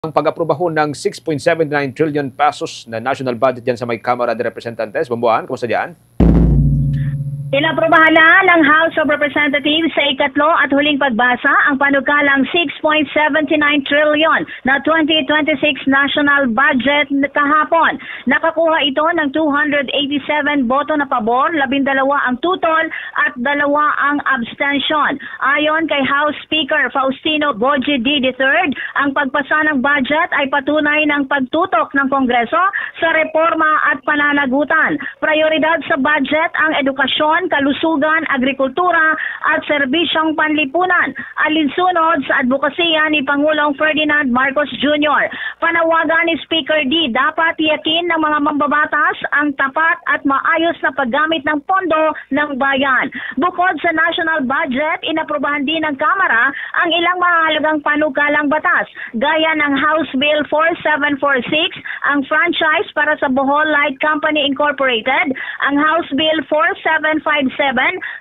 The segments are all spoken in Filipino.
ang pag-aprobaho ng 6.79 trillion pesos na national budget dyan sa may Kamara de Representantes. Bambuan, kumusta dyan? Inaprobahan na ng House of Representatives sa ikatlo at huling pagbasa ang panukalang 6.79 trillion na 2026 national budget kahapon. Nakakuha ito ng 287 boto na pabor, 12 ang tutol at 2 ang abstention. Ayon kay House Speaker Faustino Bogie D. III, ang pagpasa ng budget ay patunay ng pagtutok ng Kongreso sa reforma at pananagutan. Prioridad sa budget ang edukasyon, kalusugan, agrikultura at serbisyong panlipunan, alinsunod sa advokasya ni Pangulong Ferdinand Marcos Jr. Panawagan ni Speaker D, dapat tiyakin ng mga mambabatas ang tapat at maayos na paggamit ng pondo ng bayan. Bukod sa national budget, inaprobahan din ng Kamara ang ilang mahalagang panukalang batas, gaya ng House Bill 4746, ang franchise para sa Bohol Light Company Incorporated, ang House Bill 4757,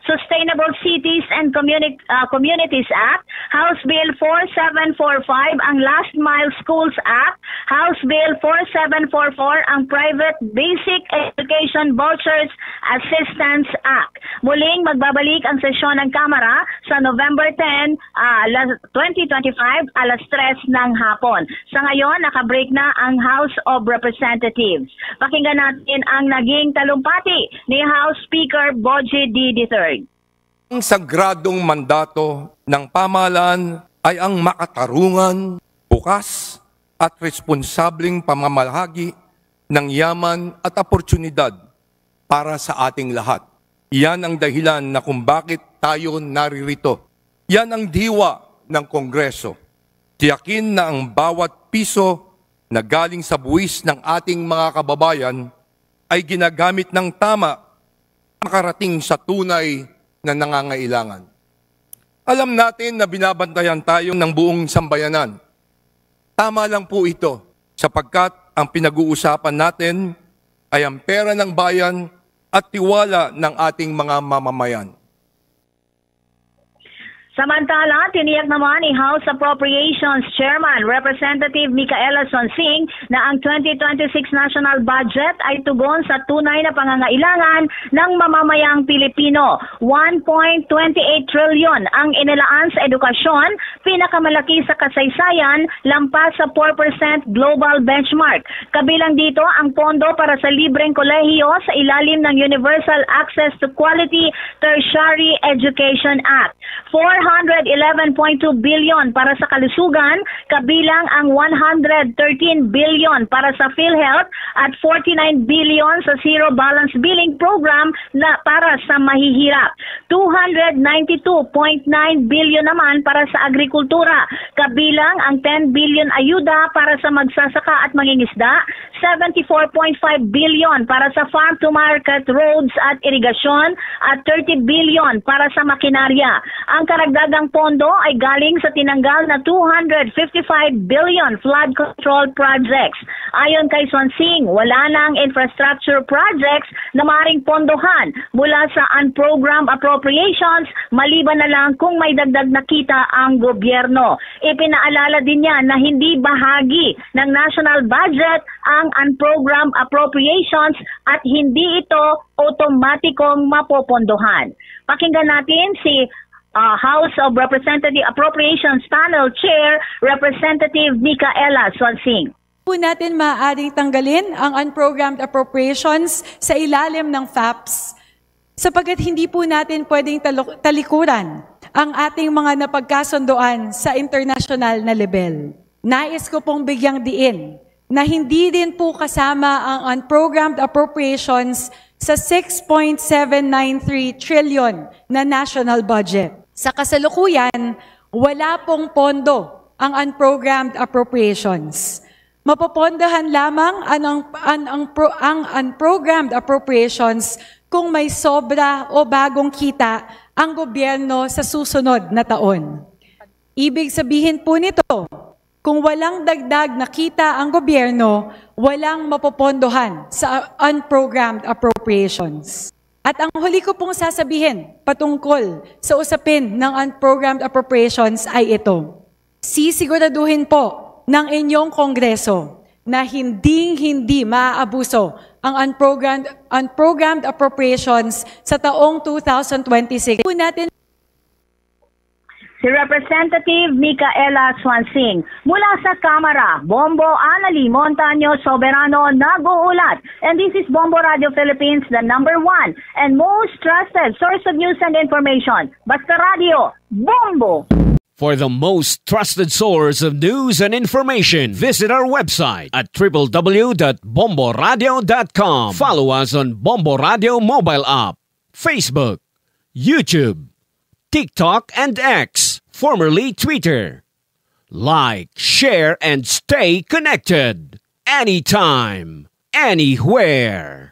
Sustainable Cities and Communities Act, House Bill 4745, ang Last Mile Schools Act, House Bill 4744, ang Private Basic Education Vouchers Assistance Act. Muling magbabalik ang sesyon ng Kamara sa November 10, 2025, alas 3 ng hapon. Sa ngayon, nakabreak na ang House of Representatives. Pakinggan natin ang naging talumpati ni House Speaker Bogie D. III. Ang sagradong mandato ng pamahalaan ay ang makatarungan, bukas at responsableng pamamalahagi ng yaman at oportunidad para sa ating lahat. Yan ang dahilan na kung bakit tayo naririto. Yan ang diwa ng Kongreso. Tiyakin na ang bawat piso na galing sa buwis ng ating mga kababayan ay ginagamit ng tama makarating sa tunay na nangangailangan. Alam natin na binabantayan tayo ng buong sambayanan. Tama lang po ito sapagkat ang pinag-uusapan natin ay ang pera ng bayan at tiwala ng ating mga mamamayan. Samantala, tiniyak naman ni House Appropriations Chairman Representative Micaela Sonsing na ang 2026 national budget ay tugon sa tunay na pangangailangan ng mamamayang Pilipino. 1.28 trillion ang inilaan sa edukasyon, pinakamalaki sa kasaysayan, lampas sa 4% global benchmark. Kabilang dito ang pondo para sa libreng kolehiyo sa ilalim ng Universal Access to Quality Tertiary Education Act. 411.2 billion para sa kalusugan, kabilang ang 113 billion para sa PhilHealth at 49 billion sa Zero Balance Billing Program na para sa mahihirap. 292.9 billion naman para sa agrikultura, kabilang ang 10 billion ayuda para sa magsasaka at mangingisda, 74.5 billion para sa farm-to-market roads at irigasyon, at 30 billion para sa makinarya. Ang karagdagang pondo ay galing sa tinanggal na 255 billion flood control projects. Ayon kay Sonsing, wala nang infrastructure projects na maaaring pondohan mula sa unprogrammed appropriations maliban na lang kung may dagdag na kita ang gobyerno. Ipinaalala din niya na hindi bahagi ng national budget ang unprogrammed appropriations at hindi ito otomatikong mapopondohan. Pakinggan natin si House of Representative Appropriations Panel Chair, Representative Micaela Sonsing. Po natin maaaring tanggalin ang unprogrammed appropriations sa ilalim ng FAPS sapagkat hindi po natin pwedeng talikuran ang ating mga napagkasundoan sa international na level. Nais ko pong bigyang diin na hindi din po kasama ang unprogrammed appropriations sa 6.793 trillion na national budget. Sa kasalukuyan, wala pong pondo ang unprogrammed appropriations. Mapopondahan lamang ang unprogrammed appropriations kung may sobra o bagong kita ang gobyerno sa susunod na taon. Ibig sabihin po nito, kung walang dagdag na kita ang gobyerno, walang mapopondohan sa unprogrammed appropriations. At ang huli ko pong sasabihin patungkol sa usapin ng unprogrammed appropriations ay ito. Sisiguraduhin po ng inyong Kongreso na hindi maaabuso ang unprogrammed appropriations sa taong 2026. Po natin Si Representative Micaela Swansing. Mula sa Kamara, Bombo Anali Montaño Soberano nag-uulat. And this is Bombo Radio Philippines, the #1 and most trusted source of news and information. Basta Radio, Bombo! For the most trusted source of news and information, visit our website at www.bomboradio.com. Follow us on Bombo Radio mobile app, Facebook, YouTube, TikTok, and X, formerly Twitter. Like, share, and stay connected. Anytime, anywhere.